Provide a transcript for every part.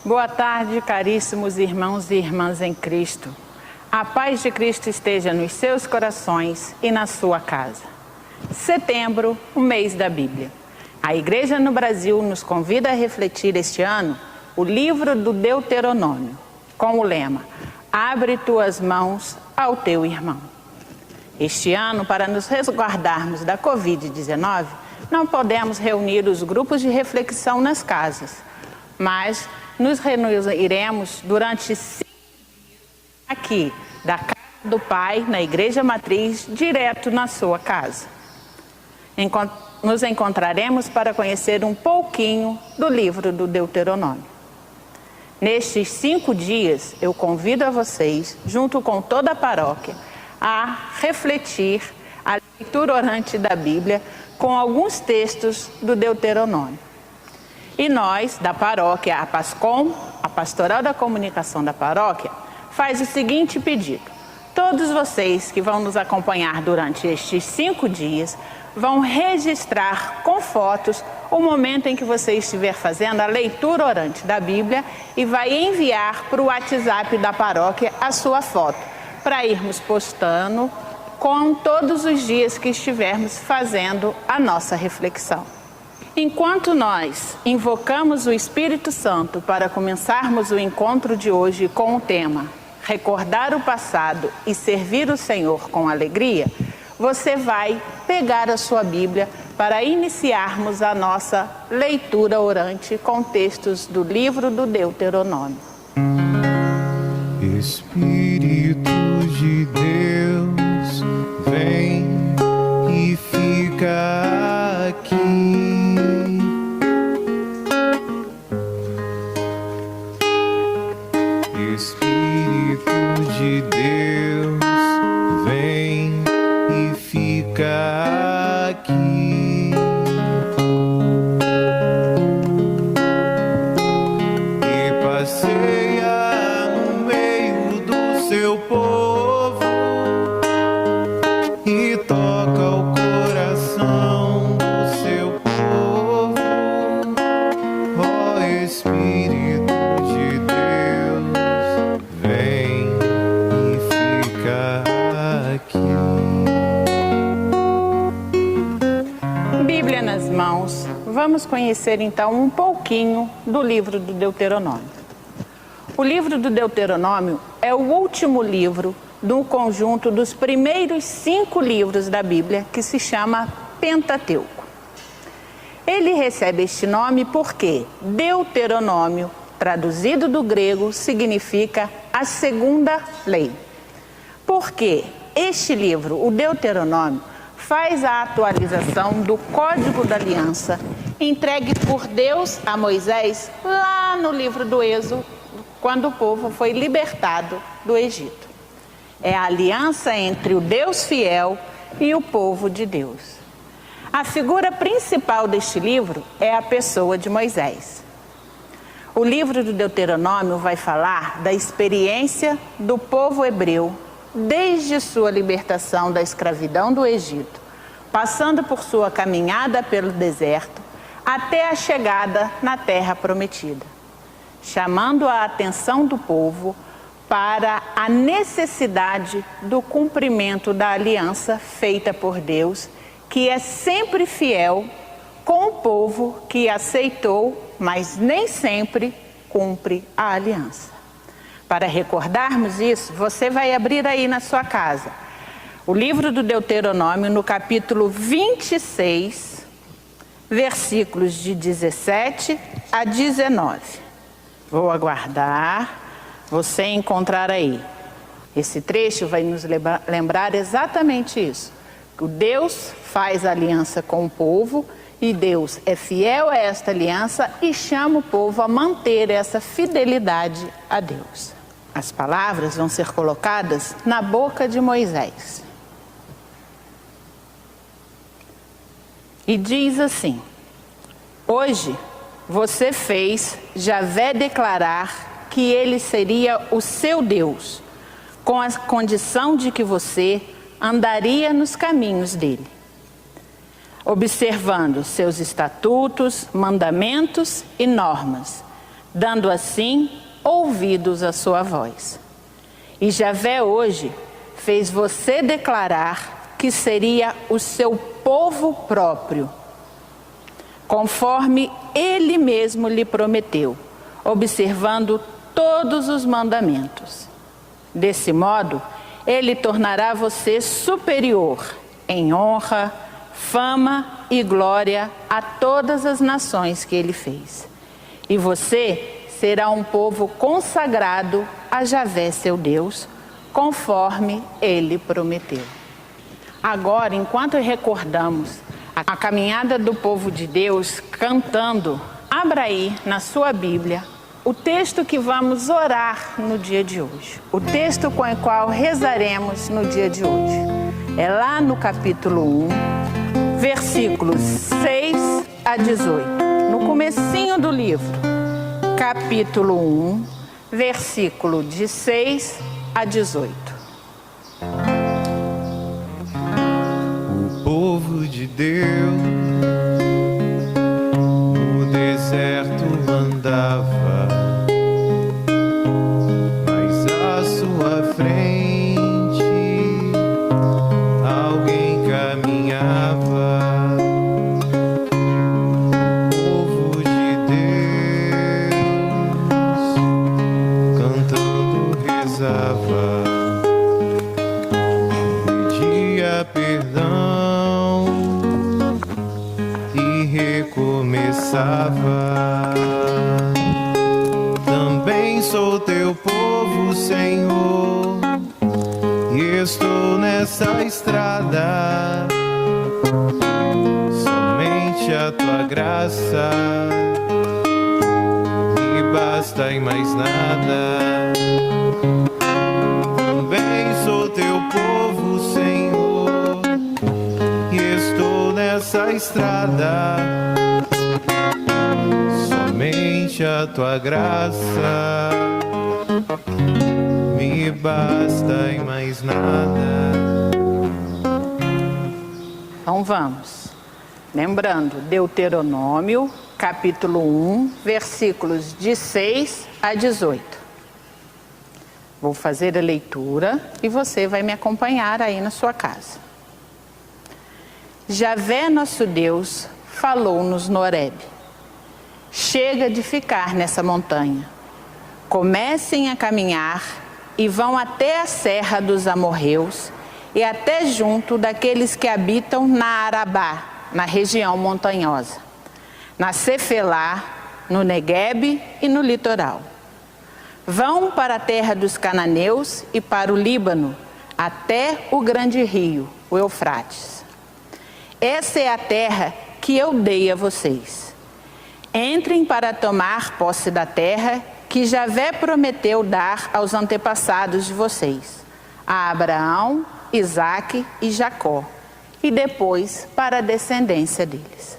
Boa tarde, caríssimos irmãos e irmãs em Cristo. A paz de Cristo esteja nos seus corações e na sua casa. Setembro, o mês da Bíblia. A Igreja no Brasil nos convida a refletir este ano o livro do Deuteronômio, com o lema: Abre tuas mãos ao teu irmão. Este ano, para nos resguardarmos da Covid-19, não podemos reunir os grupos de reflexão nas casas, mas nos reuniremos durante 5 dias aqui, da casa do Pai, na Igreja Matriz, direto na sua casa. Nos encontraremos para conhecer um pouquinho do livro do Deuteronômio. Nestes 5 dias, eu convido a vocês, junto com toda a paróquia, a refletir a leitura orante da Bíblia com alguns textos do Deuteronômio. E nós, da paróquia, a PASCOM, a Pastoral da Comunicação da Paróquia, faz o seguinte pedido: todos vocês que vão nos acompanhar durante estes 5 dias vão registrar com fotos o momento em que você estiver fazendo a leitura orante da Bíblia e vai enviar para o WhatsApp da paróquia a sua foto, para irmos postando com todos os dias que estivermos fazendo a nossa reflexão. Enquanto nós invocamos o Espírito Santo para começarmos o encontro de hoje com o tema Recordar o passado e servir o Senhor com alegria, você vai pegar a sua Bíblia para iniciarmos a nossa leitura orante com textos do livro do Deuteronômio. Espírito de Deus, vem e fica aqui. Espírito de Deus, vem e fica aqui. E passeia no meio do seu povo e toca o coração do seu povo. Ó Espírito de Deus, vem e fica aqui. Bíblia nas mãos, vamos conhecer então um pouquinho do livro do Deuteronômio. O livro do Deuteronômio é o último livro do conjunto dos primeiros 5 livros da Bíblia, que se chama Pentateuco. Ele recebe este nome porque Deuteronômio, traduzido do grego, significa a segunda lei. Porque este livro, o Deuteronômio, faz a atualização do Código da Aliança, entregue por Deus a Moisés lá no livro do Êxodo, quando o povo foi libertado do Egito. É a aliança entre o Deus fiel e o povo de Deus. A figura principal deste livro é a pessoa de Moisés. O livro do Deuteronômio vai falar da experiência do povo hebreu desde sua libertação da escravidão do Egito, passando por sua caminhada pelo deserto, até a chegada na terra prometida, chamando a atenção do povo para a necessidade do cumprimento da aliança feita por Deus, que é sempre fiel com o povo que aceitou, mas nem sempre cumpre a aliança. Para recordarmos isso, você vai abrir aí na sua casa o livro do Deuteronômio, no capítulo 26, versículos de 17 a 19. Vou aguardar você encontrar aí. Esse trecho vai nos lembrar exatamente isso. Que Deus faz aliança com o povo e Deus é fiel a esta aliança e chama o povo a manter essa fidelidade a Deus. As palavras vão ser colocadas na boca de Moisés. E diz assim: hoje você fez Javé declarar que ele seria o seu Deus, com a condição de que você andaria nos caminhos dele, observando seus estatutos, mandamentos e normas, dando assim ouvidos à sua voz. E Javé hoje fez você declarar que seria o seu povo próprio, conforme Ele mesmo lhe prometeu, observando todos os mandamentos. Desse modo, Ele tornará você superior em honra, fama e glória a todas as nações que Ele fez. E você será um povo consagrado a Javé, seu Deus, conforme Ele prometeu. Agora, enquanto recordamos a caminhada do povo de Deus cantando, abra aí na sua Bíblia o texto que vamos orar no dia de hoje. O texto com o qual rezaremos no dia de hoje. É lá no capítulo 1, versículos 6 a 18. No comecinho do livro. Capítulo 1, versículo de 6 a 18. O povo de Deus no deserto andava, mas à sua frente alguém caminhava. Pedia perdão e recomeçava. Também sou teu povo, Senhor, e estou nessa estrada. Somente a tua graça me basta e mais nada. Sou teu povo, Senhor, e estou nessa estrada. Somente a tua graça me basta e mais nada. Então vamos. Lembrando, Deuteronômio, capítulo 1, versículos de 6 a 18. Vou fazer a leitura e você vai me acompanhar aí na sua casa. Javé, nosso Deus, falou-nos no Horebe. Chega de ficar nessa montanha. Comecem a caminhar e vão até a serra dos amorreus e até junto daqueles que habitam na Arabá, na região montanhosa, na Cefelá, no Neguebe e no litoral. Vão para a terra dos cananeus e para o Líbano, até o grande rio, o Eufrates. Essa é a terra que eu dei a vocês. Entrem para tomar posse da terra que Javé prometeu dar aos antepassados de vocês, a Abraão, Isaque e Jacó, e depois para a descendência deles.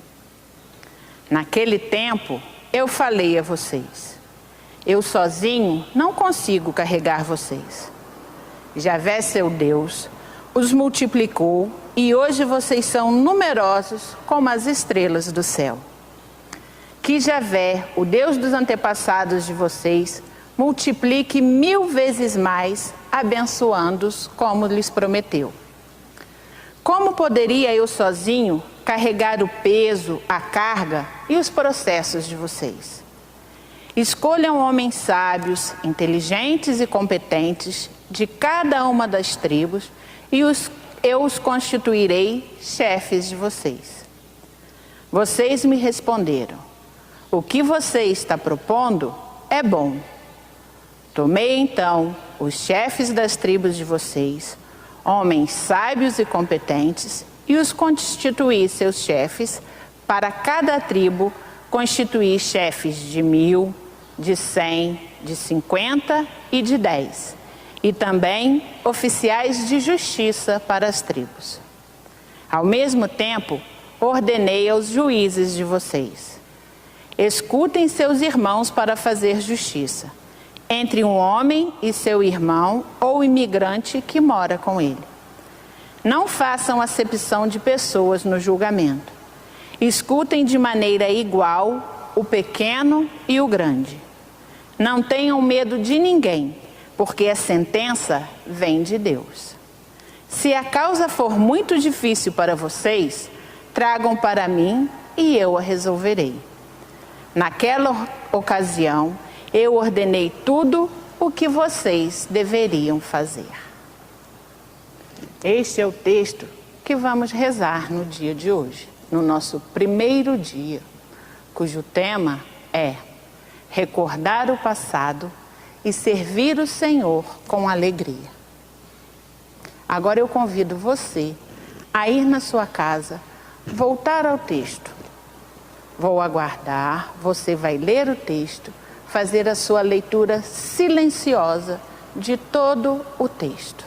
Naquele tempo, eu falei a vocês. Eu sozinho não consigo carregar vocês. Javé, seu Deus, os multiplicou e hoje vocês são numerosos como as estrelas do céu. Que Javé, o Deus dos antepassados de vocês, multiplique 1000 vezes mais, abençoando-os como lhes prometeu. Como poderia eu sozinho carregar o peso, a carga e os processos de vocês? Escolham homens sábios, inteligentes e competentes de cada uma das tribos e eu os constituirei chefes de vocês. Vocês me responderam: o que você está propondo é bom. Tomei então os chefes das tribos de vocês, homens sábios e competentes, e os constituí seus chefes. Para cada tribo constituí chefes de 1000, de 100, de 50 e de 10, e também oficiais de justiça para as tribos. Ao mesmo tempo, ordenei aos juízes de vocês: escutem seus irmãos para fazer justiça, entre um homem e seu irmão ou imigrante que mora com ele. Não façam acepção de pessoas no julgamento. Escutem de maneira igual o pequeno e o grande. Não tenham medo de ninguém, porque a sentença vem de Deus. Se a causa for muito difícil para vocês, tragam para mim e eu a resolverei. Naquela ocasião, eu ordenei tudo o que vocês deveriam fazer. Este é o texto que vamos rezar no dia de hoje, no nosso primeiro dia, cujo tema é recordar o passado e servir o Senhor com alegria. Agora eu convido você a ir na sua casa, voltar ao texto. Vou aguardar, você vai ler o texto, fazer a sua leitura silenciosa de todo o texto.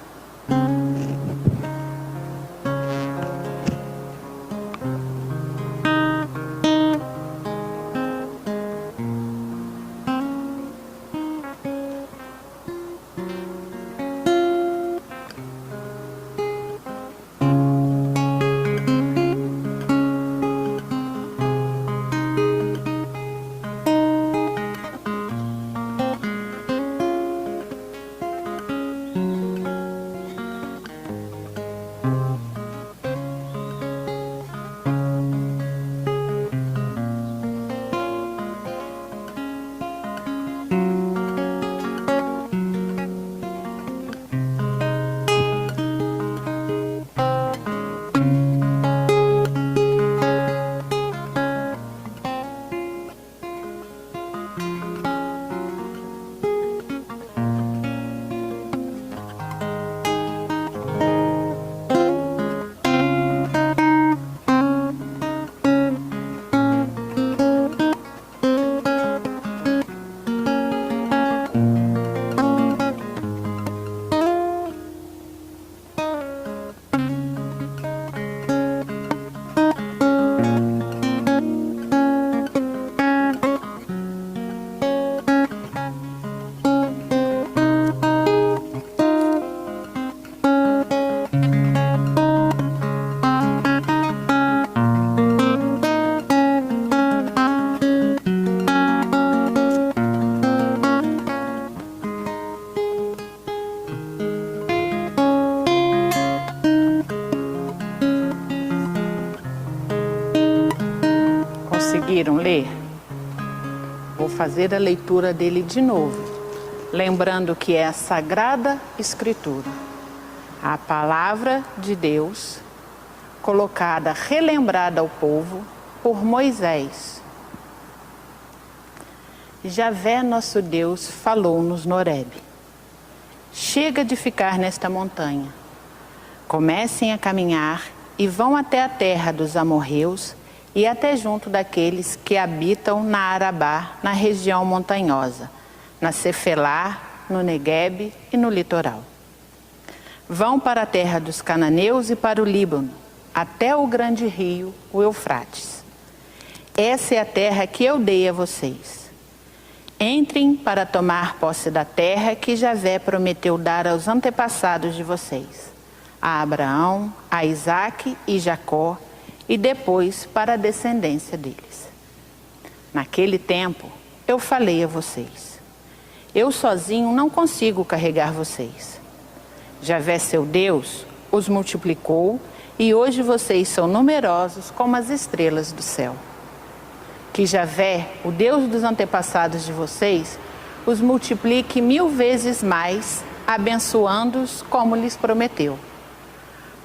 Conseguiram ler? Vou fazer a leitura dele de novo, lembrando que é a Sagrada Escritura, a palavra de Deus, colocada, relembrada ao povo por Moisés. Javé, nosso Deus, falou-nos no Horebe: chega de ficar nesta montanha. Comecem a caminhar e vão até a terra dos amorreus e até junto daqueles que habitam na Arabá, na região montanhosa, na Cefelá, no Neguebe e no litoral. Vão para a terra dos cananeus e para o Líbano, até o grande rio, o Eufrates. Essa é a terra que eu dei a vocês. Entrem para tomar posse da terra que Javé prometeu dar aos antepassados de vocês, a Abraão, a Isaque e Jacó, e depois para a descendência deles. Naquele tempo, eu falei a vocês: eu sozinho não consigo carregar vocês. Javé, seu Deus, os multiplicou e hoje vocês são numerosos como as estrelas do céu. Que Javé, o Deus dos antepassados de vocês, os multiplique 1000 vezes mais, abençoando-os como lhes prometeu.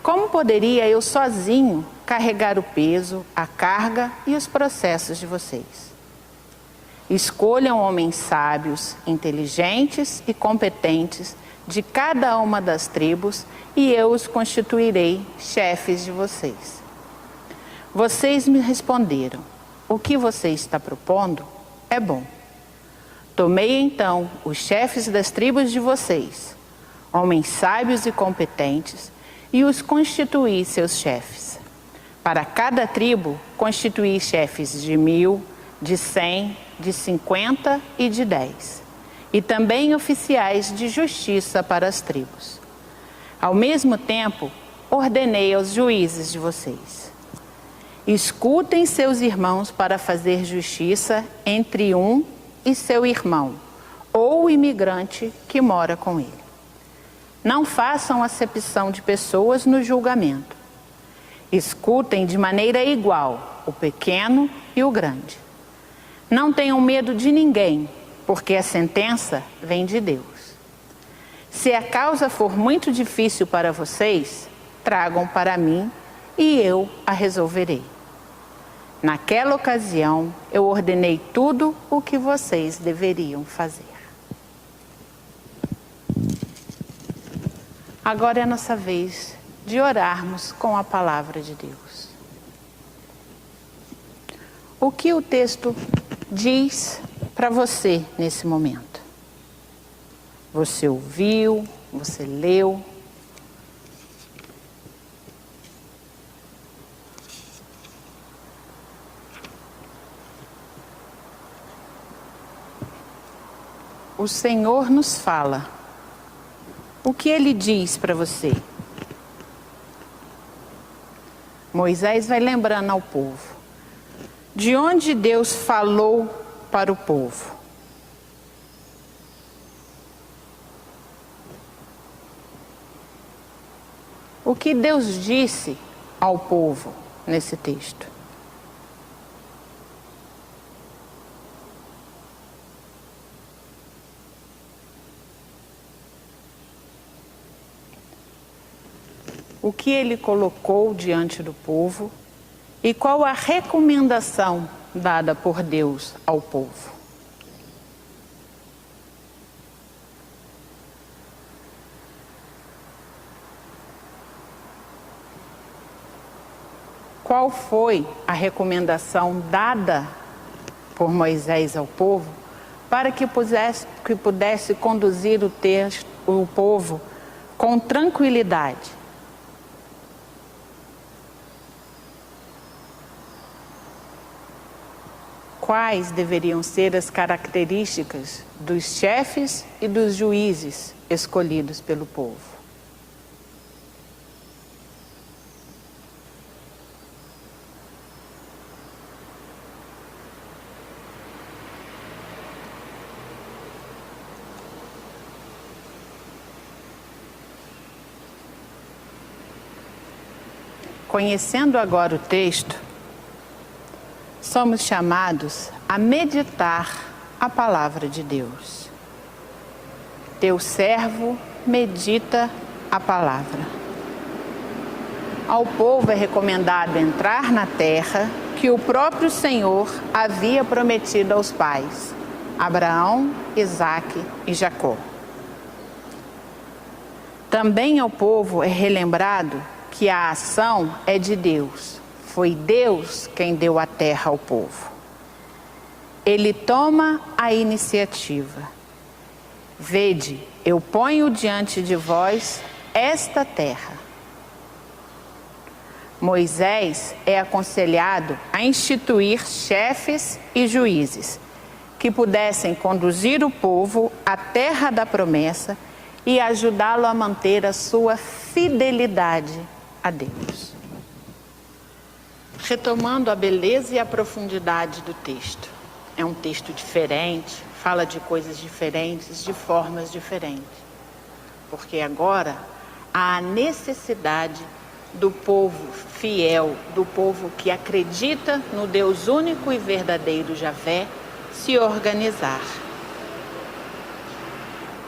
Como poderia eu sozinho carregar o peso, a carga e os processos de vocês? Escolham homens sábios, inteligentes e competentes de cada uma das tribos e eu os constituirei chefes de vocês. Vocês me responderam: o que você está propondo é bom. Tomei então os chefes das tribos de vocês, homens sábios e competentes, e os constituí seus chefes. Para cada tribo, constituí chefes de 1000, de 100, de 50 e de 10. E também oficiais de justiça para as tribos. Ao mesmo tempo, ordenei aos juízes de vocês: escutem seus irmãos para fazer justiça entre um e seu irmão, ou imigrante que mora com ele. Não façam acepção de pessoas no julgamento. Escutem de maneira igual o pequeno e o grande. Não tenham medo de ninguém, porque a sentença vem de Deus. Se a causa for muito difícil para vocês, tragam para mim e eu a resolverei. Naquela ocasião, eu ordenei tudo o que vocês deveriam fazer. Agora é a nossa vez de orarmos com a palavra de Deus. O que o texto diz para você nesse momento? Você ouviu, você leu. O Senhor nos fala. O que Ele diz para você? Moisés vai lembrando ao povo. De onde Deus falou para o povo? O que Deus disse ao povo nesse texto? O que ele colocou diante do povo e qual a recomendação dada por Deus ao povo? Qual foi a recomendação dada por Moisés ao povo para que pudesse conduzir o povo com tranquilidade? Quais deveriam ser as características dos chefes e dos juízes escolhidos pelo povo? Conhecendo agora o texto, somos chamados a meditar a palavra de Deus. Teu servo medita a palavra. Ao povo é recomendado entrar na terra que o próprio Senhor havia prometido aos pais, Abraão, Isaque e Jacó. Também ao povo é relembrado que a ação é de Deus. Foi Deus quem deu a terra ao povo. Ele toma a iniciativa. Vede, eu ponho diante de vós esta terra. Moisés é aconselhado a instituir chefes e juízes que pudessem conduzir o povo à terra da promessa e ajudá-lo a manter a sua fidelidade a Deus. Retomando a beleza e a profundidade do texto. É um texto diferente, fala de coisas diferentes, de formas diferentes. Porque agora há a necessidade do povo fiel, do povo que acredita no Deus único e verdadeiro Javé, se organizar.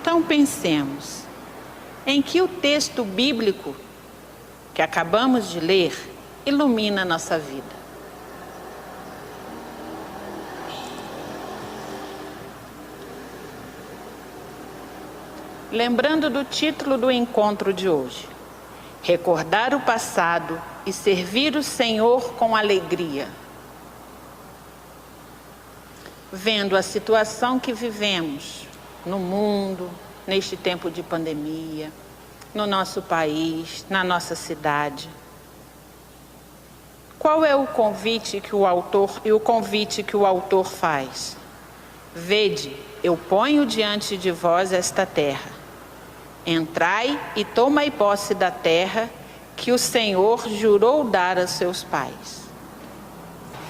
Então pensemos, em que o texto bíblico que acabamos de ler ilumina a nossa vida. Lembrando do título do encontro de hoje, recordar o passado e servir o Senhor com alegria. Vendo a situação que vivemos no mundo, neste tempo de pandemia, no nosso país, na nossa cidade. Qual é o convite que o autor faz? Vede, eu ponho diante de vós esta terra. Entrai e tomai posse da terra que o Senhor jurou dar a seus pais.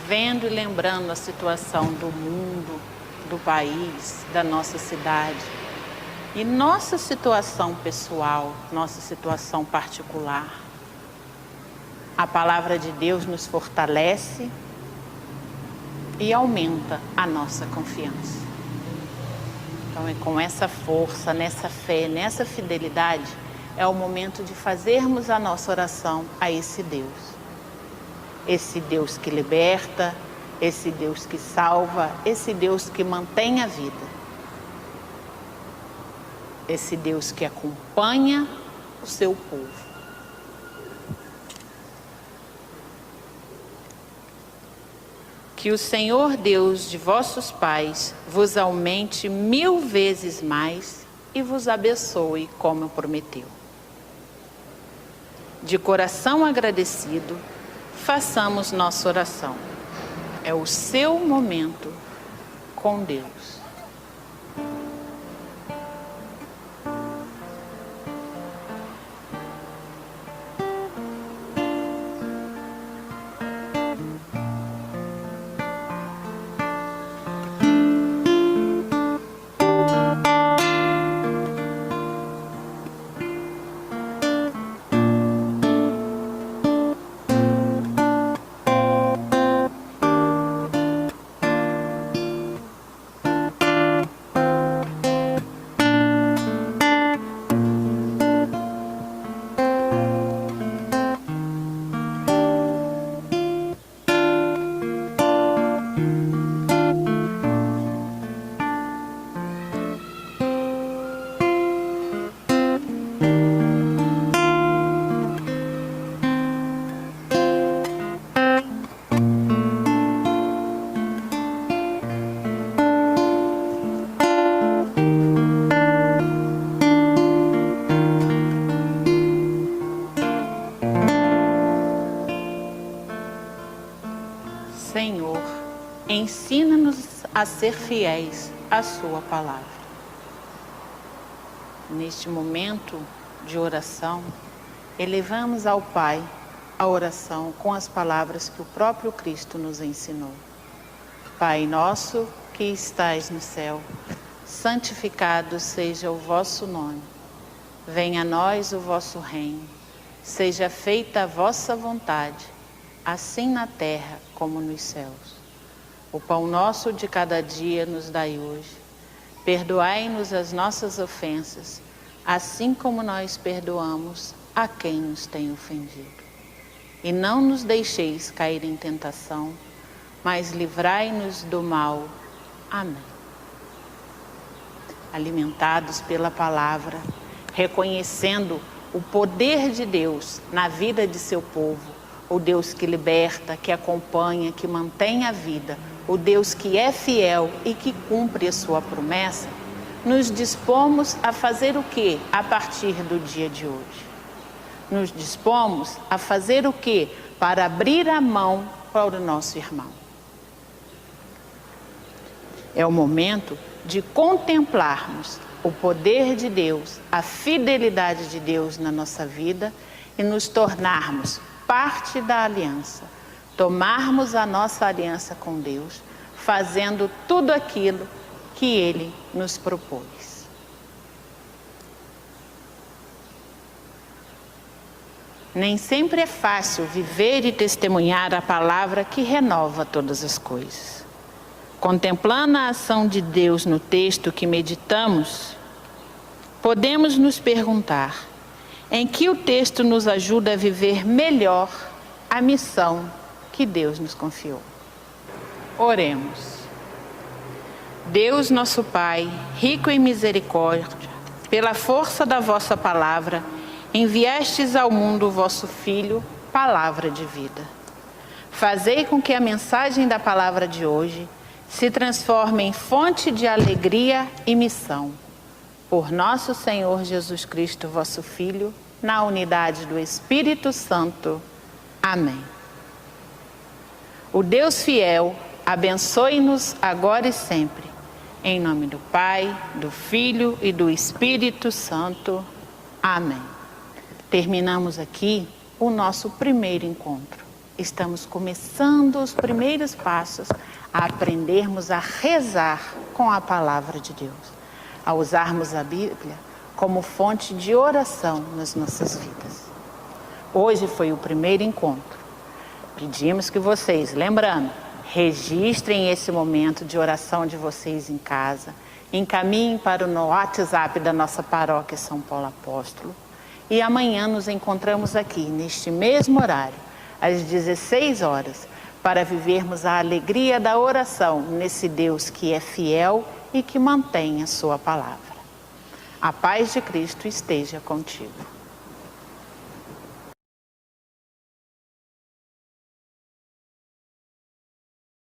Vendo e lembrando a situação do mundo, do país, da nossa cidade e nossa situação pessoal, nossa situação particular. A palavra de Deus nos fortalece e aumenta a nossa confiança. Então é com essa força, nessa fé, nessa fidelidade, é o momento de fazermos a nossa oração a esse Deus. Esse Deus que liberta, esse Deus que salva, esse Deus que mantém a vida. Esse Deus que acompanha o seu povo. Que o Senhor Deus de vossos pais vos aumente 1000 vezes mais e vos abençoe como prometeu. De coração agradecido, façamos nossa oração. É o seu momento com Deus. Senhor, ensina-nos a ser fiéis à sua palavra. Neste momento de oração, elevamos ao Pai a oração com as palavras que o próprio Cristo nos ensinou. Pai nosso que estais no céu, santificado seja o vosso nome. Venha a nós o vosso reino. Seja feita a vossa vontade, assim na terra como nos céus. O pão nosso de cada dia nos dai hoje. Perdoai-nos as nossas ofensas, assim como nós perdoamos a quem nos tem ofendido. E não nos deixeis cair em tentação, mas livrai-nos do mal. Amém. Alimentados pela palavra, reconhecendo o poder de Deus na vida de seu povo, o Deus que liberta, que acompanha, que mantém a vida, o Deus que é fiel e que cumpre a sua promessa, nos dispomos a fazer o que a partir do dia de hoje? Nos dispomos a fazer o que para abrir a mão para o nosso irmão? É o momento de contemplarmos o poder de Deus, a fidelidade de Deus na nossa vida e nos tornarmos parte da aliança, tomarmos a nossa aliança com Deus, fazendo tudo aquilo que Ele nos propôs. Nem sempre é fácil viver e testemunhar a palavra que renova todas as coisas. Contemplando a ação de Deus no texto que meditamos, podemos nos perguntar: em que o texto nos ajuda a viver melhor a missão que Deus nos confiou? Oremos. Deus nosso Pai, rico em misericórdia, pela força da vossa palavra, enviastes ao mundo o vosso Filho, palavra de vida. Fazei com que a mensagem da palavra de hoje se transforme em fonte de alegria e missão. Por nosso Senhor Jesus Cristo, vosso Filho, na unidade do Espírito Santo. Amém. O Deus fiel abençoe-nos agora e sempre. Em nome do Pai, do Filho e do Espírito Santo. Amém. Terminamos aqui o nosso primeiro encontro. Estamos começando os primeiros passos a aprendermos a rezar com com a palavra de Deus, a usarmos a Bíblia como fonte de oração nas nossas vidas. Hoje foi o primeiro encontro. Pedimos que vocês, lembrando, registrem esse momento de oração de vocês em casa, encaminhem para o WhatsApp da nossa paróquia São Paulo Apóstolo e amanhã nos encontramos aqui, neste mesmo horário, às 16 horas, para vivermos a alegria da oração nesse Deus que é fiel e que mantém a sua palavra. A paz de Cristo esteja contigo.